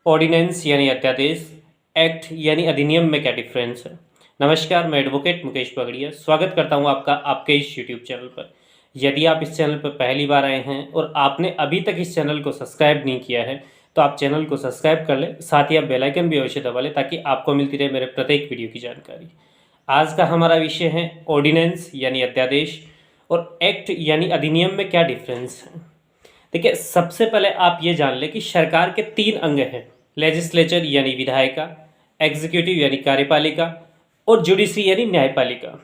Ordinance यानी अध्यादेश, act यानी अधिनियम में क्या डिफरेंस है। नमस्कार, मैं एडवोकेट मुकेश पगड़िया स्वागत करता हूं आपका आपके इस यूट्यूब चैनल पर। यदि आप इस चैनल पर पहली बार आए हैं और आपने अभी तक इस चैनल को सब्सक्राइब नहीं किया है तो आप चैनल को सब्सक्राइब कर लें, साथ ही आप बेल आइकन भी अवश्य दबा लें ताकि आपको मिलती रहे मेरे प्रत्येक वीडियो की जानकारी। आज का हमारा विषय है ऑर्डिनेंस यानी अध्यादेश और एक्ट यानी अधिनियम में क्या डिफरेंस है। देखिए, सबसे पहले आप ये जान लें कि सरकार के तीन अंग हैं। लेजिस्लेचर यानी विधायिका, एग्जीक्यूटिव यानी कार्यपालिका और जुडिशरी यानी न्यायपालिका।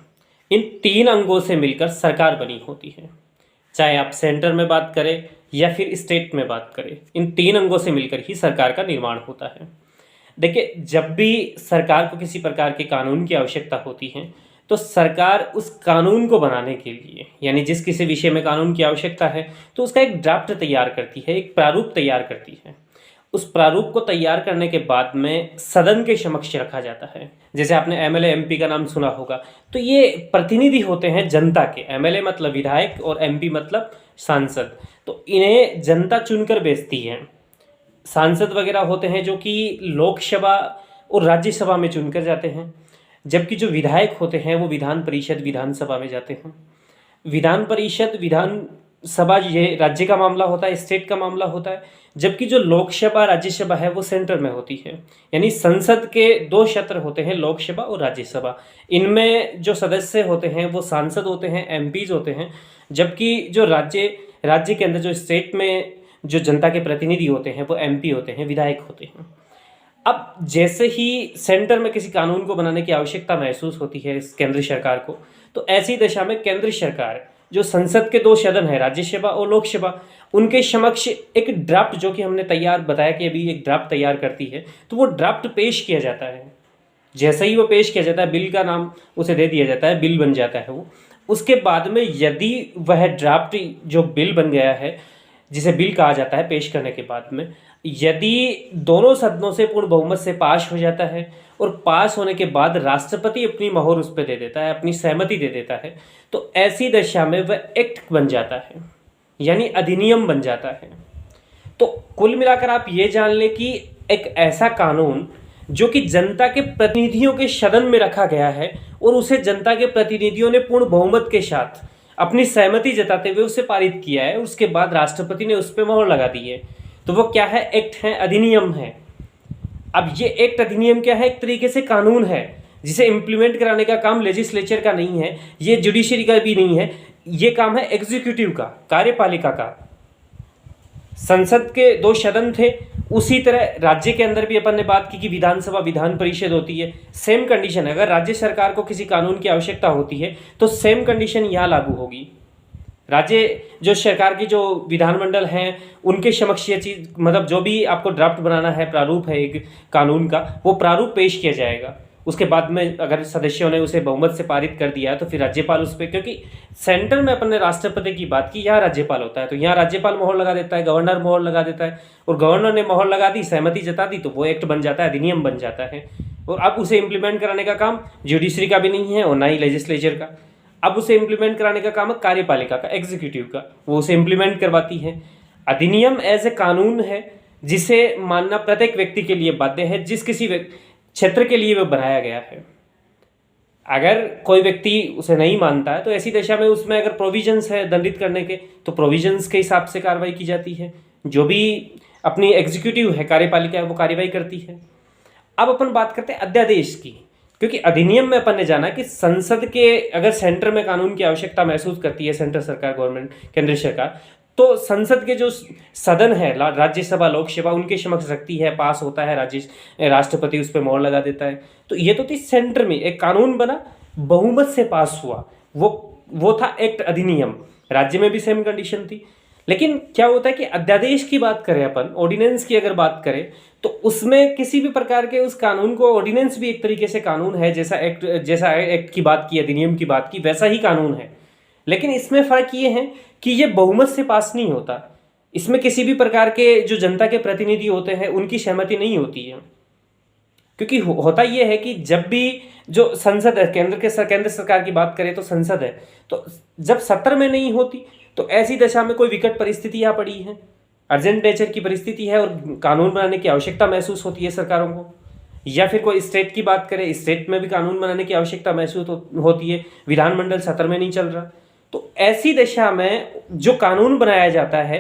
इन तीन अंगों से मिलकर सरकार बनी होती है। चाहे आप सेंटर में बात करें या फिर स्टेट में बात करें, इन तीन अंगों से मिलकर ही सरकार का निर्माण होता है। देखिए, जब भी सरकार को किसी प्रकार के कानून की आवश्यकता होती है तो सरकार उस कानून को बनाने के लिए, यानी जिस किसी विषय में कानून की आवश्यकता है तो उसका एक ड्राफ्ट तैयार करती है, एक प्रारूप तैयार करती है। उस प्रारूप को तैयार करने के बाद में सदन के समक्ष रखा जाता है। जैसे आपने एमएलए एमपी का नाम सुना होगा, तो ये प्रतिनिधि होते हैं जनता के। एमएलए मतलब विधायक और एमपी मतलब सांसद। तो इन्हें जनता चुनकर भेजती है। सांसद वगैरह होते हैं जो कि लोकसभा और राज्यसभा में चुनकर जाते हैं, जबकि जो विधायक होते हैं वो विधान परिषद विधानसभा में जाते हैं। विधान परिषद विधानसभा ये राज्य का मामला होता है, स्टेट का मामला होता है, जबकि जो लोकसभा राज्यसभा है वो सेंटर में होती है। यानी संसद के दो क्षेत्र होते हैं, लोकसभा और राज्यसभा। इनमें जो सदस्य होते हैं वो सांसद होते हैं, एमपीज होते हैं, जबकि जो राज्य के अंदर जो स्टेट में जो जनता के प्रतिनिधि होते हैं वो एमपी होते हैं, विधायक होते हैं। अब जैसे ही सेंटर में किसी कानून को बनाने की आवश्यकता महसूस होती है इस केंद्र सरकार को, तो ऐसी दशा में केंद्र सरकार जो संसद के दो सदन है, राज्यसभा और लोकसभा, उनके समक्ष एक ड्राफ्ट, जो कि हमने तैयार बताया कि अभी एक ड्राफ्ट तैयार करती है, तो वो ड्राफ्ट पेश किया जाता है। जैसे ही वो पेश किया जाता है, बिल का नाम उसे दे दिया जाता है, बिल बन जाता है वो। उसके बाद में यदि वह ड्राफ्ट जो बिल बन गया है, जिसे बिल कहा जाता है, पेश करने के बाद में यदि दोनों सदनों से पूर्ण बहुमत से पास हो जाता है और पास होने के बाद राष्ट्रपति अपनी मोहर उस पर दे देता है, अपनी सहमति दे देता है, तो ऐसी दशा में वह एक्ट बन जाता है, यानी अधिनियम बन जाता है। तो कुल मिलाकर आप ये जान लें कि एक ऐसा कानून जो कि जनता के प्रतिनिधियों के सदन में रखा गया है और उसे जनता के प्रतिनिधियों ने पूर्ण बहुमत के साथ अपनी सहमति जताते हुए उसे पारित किया है, उसके बाद राष्ट्रपति ने उस पर मोहर लगा दी है, तो वो क्या है? एक्ट है, अधिनियम है। अब ये एक्ट अधिनियम क्या है? एक तरीके से कानून है जिसे इम्प्लीमेंट कराने का काम लेजिस्लेचर का नहीं है, ये जुडिशरी का भी नहीं है, ये काम है एग्जीक्यूटिव का, कार्यपालिका का। संसद के दो सदन थे, उसी तरह राज्य के अंदर भी अपन ने बात की कि विधानसभा विधान परिषद होती है। सेम कंडीशन है, अगर राज्य सरकार को किसी कानून की आवश्यकता होती है तो सेम कंडीशन यहाँ लागू होगी। राज्य जो सरकार की जो विधानमंडल हैं उनके समक्ष ये चीज़, मतलब जो भी आपको ड्राफ्ट बनाना है, प्रारूप है एक कानून का, वो प्रारूप पेश किया जाएगा। उसके बाद में अगर सदस्यों ने उसे बहुमत से पारित कर दिया तो फिर राज्यपाल उस पर, क्योंकि सेंटर में अपन ने राष्ट्रपति की बात की, यहाँ राज्यपाल होता है, तो यहाँ राज्यपाल मोहर लगा देता है, गवर्नर मोहर लगा देता है, और गवर्नर ने मोहर लगा दी, सहमति जता दी, तो वो एक्ट बन जाता है, अधिनियम बन जाता है। और अब उसे इम्प्लीमेंट कराने का काम जुडिशरी का भी नहीं है और ना ही लेजिस्लेचर का। अब उसे इम्प्लीमेंट कराने का काम है कार्यपालिका का, एग्जीक्यूटिव का, वो उसे इम्प्लीमेंट करवाती है। अधिनियम एज ए कानून है जिसे मानना प्रत्येक व्यक्ति के लिए बाध्य है, जिस किसी क्षेत्र के लिए वह बनाया गया है। अगर कोई व्यक्ति उसे नहीं मानता है तो ऐसी दशा में उसमें अगर प्रोविजंस है दंडित करने के, तो प्रोविजंस के हिसाब से कार्रवाई की जाती है। जो भी अपनी एग्जीक्यूटिव है, कार्यपालिका है, वो कार्रवाई करती है। अब अपन बात करते हैं अध्यादेश की, क्योंकि अधिनियम में अपन ने जाना कि संसद के अगर सेंटर में कानून की आवश्यकता महसूस करती है सेंटर सरकार, गवर्नमेंट, केंद्र सरकार, तो संसद के जो सदन है, राज्यसभा लोकसभा, उनके समक्ष रखती है, पास होता है, राष्ट्रपति उस पर मोहर लगा देता है। तो ये तो थी सेंटर में एक कानून बना, बहुमत से पास हुआ, वो था एक्ट अधिनियम। राज्य में भी सेम कंडीशन थी। लेकिन क्या होता है कि अध्यादेश की बात करें अपन, ऑर्डिनेंस की अगर बात करें, तो उसमें किसी भी प्रकार के उस कानून को, ऑर्डिनेंस भी एक तरीके से कानून है, जैसा एक्ट की बात की, अधिनियम की बात की, वैसा ही कानून है। लेकिन इसमें फ़र्क ये है कि ये बहुमत से पास नहीं होता। इसमें किसी भी प्रकार के जो जनता के प्रतिनिधि होते हैं उनकी सहमति नहीं होती है। क्योंकि होता ये है कि जब भी जो संसद है, केंद्र सरकार की बात करें तो संसद है, तो जब सत्र में नहीं होती तो ऐसी दशा में कोई विकट परिस्थिति यहाँ पड़ी है, अर्जेंट नेचर की परिस्थिति है और कानून बनाने की आवश्यकता महसूस होती है सरकारों को, या फिर कोई स्टेट की बात करें, स्टेट में भी कानून बनाने की आवश्यकता महसूस होती है, विधानमंडल सत्र में नहीं चल रहा, तो ऐसी दशा में जो कानून बनाया जाता है,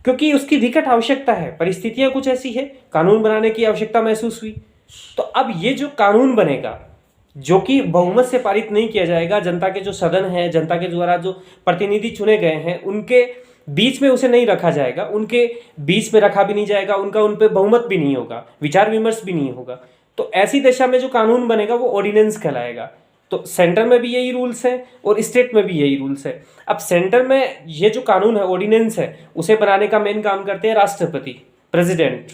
क्योंकि उसकी विकट आवश्यकता है, परिस्थितियां कुछ ऐसी है, कानून बनाने की आवश्यकता महसूस हुई, तो अब ये जो कानून बनेगा जो कि बहुमत से पारित नहीं किया जाएगा, जनता के जो सदन है, जनता के द्वारा जो प्रतिनिधि चुने गए हैं उनके बीच में उसे नहीं रखा जाएगा, उनके बीच में रखा भी नहीं जाएगा, उनका उन पर बहुमत भी नहीं होगा, विचार विमर्श भी नहीं होगा, तो ऐसी दशा में जो कानून बनेगा वो ऑर्डिनेंस कहलाएगा। तो सेंटर में भी यही रूल्स है और स्टेट में भी यही रूल्स है। अब सेंटर में ये जो कानून है, ऑर्डिनेंस है, उसे बनाने का मेन काम करते हैं राष्ट्रपति, प्रेसिडेंट,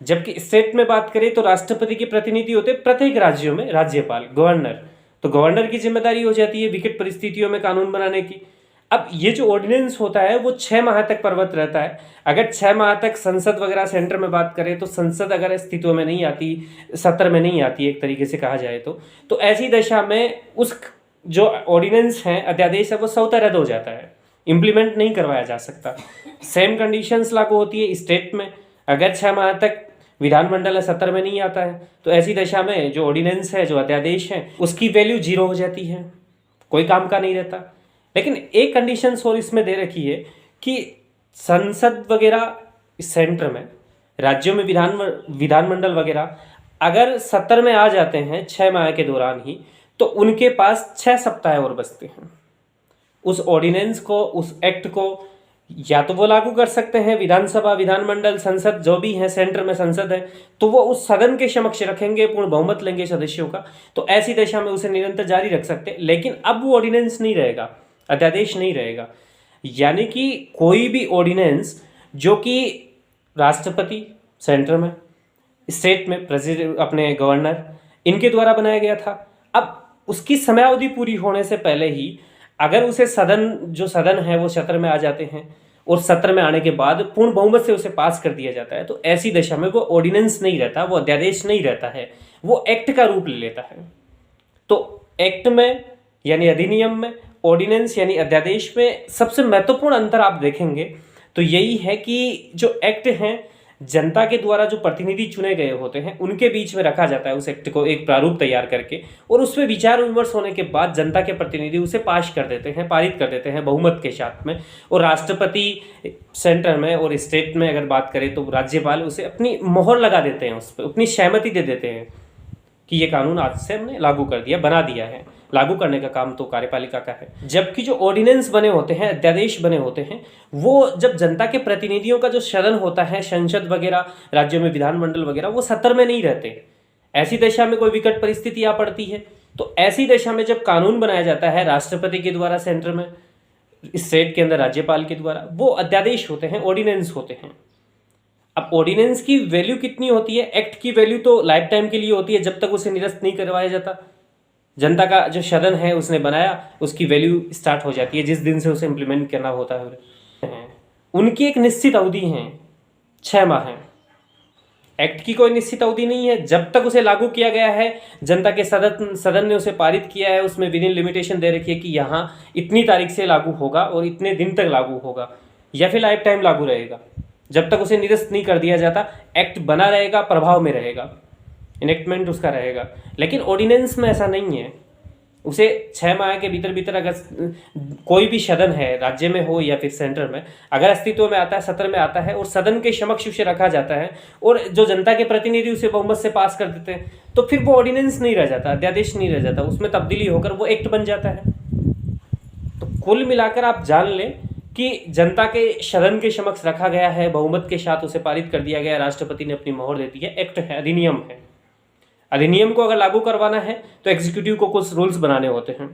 जबकि स्टेट में बात करें तो राष्ट्रपति के प्रतिनिधि होते हैं प्रत्येक राज्यों में, राज्यपाल, गवर्नर, तो गवर्नर की जिम्मेदारी हो जाती है विकट परिस्थितियों में कानून बनाने की। अब ये जो ऑर्डिनेंस होता है वो 6 माह तक प्रवृत्त रहता है। अगर 6 माह तक संसद वगैरह सेंटर में बात करें तो संसद अगर अस्तित्व में नहीं आती, सत्र में नहीं आती एक तरीके से कहा जाए तो ऐसी दशा में उस जो ऑर्डिनेंस है, अध्यादेश है, वो स्वतः रद्द हो जाता है, इम्प्लीमेंट नहीं करवाया जा सकता। सेम कंडीशंस लागू होती है स्टेट में। अगर 6 माह तक विधानमंडल सत्र में नहीं आता है तो ऐसी दशा में जो ऑर्डिनेंस है, जो अध्यादेश है, उसकी वैल्यू 0 हो जाती है, कोई काम का नहीं रहता। लेकिन एक कंडीशन और इसमें दे रखी है कि संसद वगैरह सेंटर में, राज्यों में विधानमंडल वगैरह अगर सत्र में आ जाते हैं 6 माह के दौरान ही, तो उनके पास 6 सप्ताह और बचते हैं। उस ऑर्डिनेंस को, उस एक्ट को या तो वो लागू कर सकते हैं, विधानसभा, विधानमंडल, संसद जो भी है, सेंटर में संसद है, तो वो उस सदन के समक्ष रखेंगे, पूर्ण बहुमत लेंगे सदस्यों का, तो ऐसी दशा में उसे निरंतर जारी रख सकते हैं। लेकिन अब वो ऑर्डिनेंस नहीं रहेगा, अध्यादेश नहीं रहेगा, यानी कि कोई भी ऑर्डिनेंस जो कि राष्ट्रपति सेंटर में, स्टेट में प्रेसिडेंट, अपने गवर्नर, इनके द्वारा बनाया गया था, अब उसकी समयावधि पूरी होने से पहले ही अगर उसे जो सदन है वो सत्र में आ जाते हैं और सत्र में आने के बाद पूर्ण बहुमत से उसे पास कर दिया जाता है, तो ऐसी दशा में वो ऑर्डिनेंस नहीं रहता, वो अध्यादेश नहीं रहता है, वो एक्ट का रूप ले लेता है। तो एक्ट में यानी अधिनियम में, ऑर्डिनेंस यानी अध्यादेश में सबसे महत्वपूर्ण अंतर आप देखेंगे तो यही है कि जो एक्ट हैं, जनता के द्वारा जो प्रतिनिधि चुने गए होते हैं उनके बीच में रखा जाता है उस एक्ट को, एक प्रारूप तैयार करके, और उसमें विचार विमर्श होने के बाद जनता के प्रतिनिधि उसे पास कर देते हैं, पारित कर देते हैं बहुमत के साथ में। और राष्ट्रपति सेंटर में और स्टेट में अगर बात करें तो राज्यपाल उसे अपनी मोहर लगा देते हैं, उस पर अपनी सहमति दे देते हैं कि ये कानून आज से हमने लागू कर दिया, बना दिया है। लागू करने का काम तो कार्यपालिका का है। जबकि जो ऑर्डिनेंस बने होते हैं, अध्यादेश बने होते हैं, वो जब जनता के प्रतिनिधियों का जो सदन होता है, संसद वगैरह, राज्यों में विधानमंडल वगैरह, वो सत्र में नहीं रहते। ऐसी दशा में कोई विकट परिस्थिति आ पड़ती है, तो ऐसी दशा में जब कानून बनाया जाता है राष्ट्रपति के द्वारा सेंटर में, स्टेट के अंदर राज्यपाल के द्वारा, वो अध्यादेश होते हैं, ऑर्डिनेंस होते हैं। अब ऑर्डिनेंस की वैल्यू कितनी होती है? एक्ट की वैल्यू तो लाइफ टाइम के लिए होती है, जब तक उसे निरस्त नहीं करवाया जाता। जनता का जो सदन है उसने बनाया, उसकी वैल्यू स्टार्ट हो जाती है जिस दिन से उसे इम्प्लीमेंट करना होता है। उनकी एक निश्चित अवधि है, 6 माह है। एक्ट की कोई निश्चित अवधि नहीं है, जब तक उसे लागू किया गया है, जनता के सदन ने उसे पारित किया है, उसमें विद इन लिमिटेशन दे रखी है कि यहाँ इतनी तारीख से लागू होगा और इतने दिन तक लागू होगा, या फिर लाइफ टाइम लागू रहेगा। जब तक उसे निरस्त नहीं कर दिया जाता, एक्ट बना रहेगा, प्रभाव में रहेगा, इनेक्टमेंट उसका रहेगा। लेकिन ऑर्डिनेंस में ऐसा नहीं है। उसे 6 माह के भीतर अगर कोई भी सदन है, राज्य में हो या फिर सेंटर में, अगर अस्तित्व में आता है, सत्र में आता है और सदन के समक्ष उसे रखा जाता है और जो जनता के प्रतिनिधि उसे बहुमत से पास कर देते हैं, तो फिर वो ऑर्डिनेंस नहीं रह जाता, अध्यादेश नहीं रह जाता, उसमें तब्दीली होकर वो एक्ट बन जाता है। तो कुल मिलाकर आप जान लें कि जनता के सदन के समक्ष रखा गया है, बहुमत के साथ उसे पारित कर दिया गया, राष्ट्रपति ने अपनी मोहर दे दी है, एक्ट है, अधिनियम है। अधिनियम को अगर लागू करवाना है तो एग्जीक्यूटिव को कुछ रूल्स बनाने होते हैं।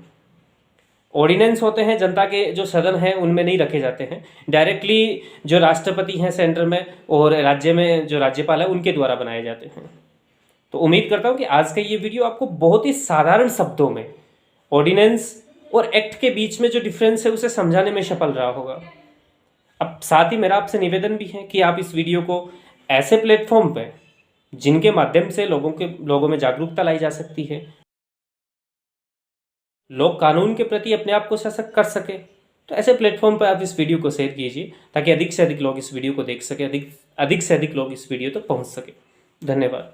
ऑर्डिनेंस होते हैं, जनता के जो सदन हैं उनमें नहीं रखे जाते हैं, डायरेक्टली जो राष्ट्रपति हैं सेंटर में और राज्य में जो राज्यपाल है उनके द्वारा बनाए जाते हैं। तो उम्मीद करता हूँ कि आज का ये वीडियो आपको बहुत ही साधारण शब्दों में ऑर्डिनेंस और एक्ट के बीच में जो डिफरेंस है उसे समझाने में सफल रहा होगा। अब साथ ही मेरा आपसे निवेदन भी है कि आप इस वीडियो को ऐसे प्लेटफॉर्म पे जिनके माध्यम से लोगों में जागरूकता लाई जा सकती है, लोग कानून के प्रति अपने आप को सशक्त कर सके, तो ऐसे प्लेटफॉर्म पर आप इस वीडियो को शेयर कीजिए ताकि अधिक से अधिक लोग इस वीडियो को देख सकें, अधिक से अधिक लोग इस वीडियो तक पहुंच सके। धन्यवाद।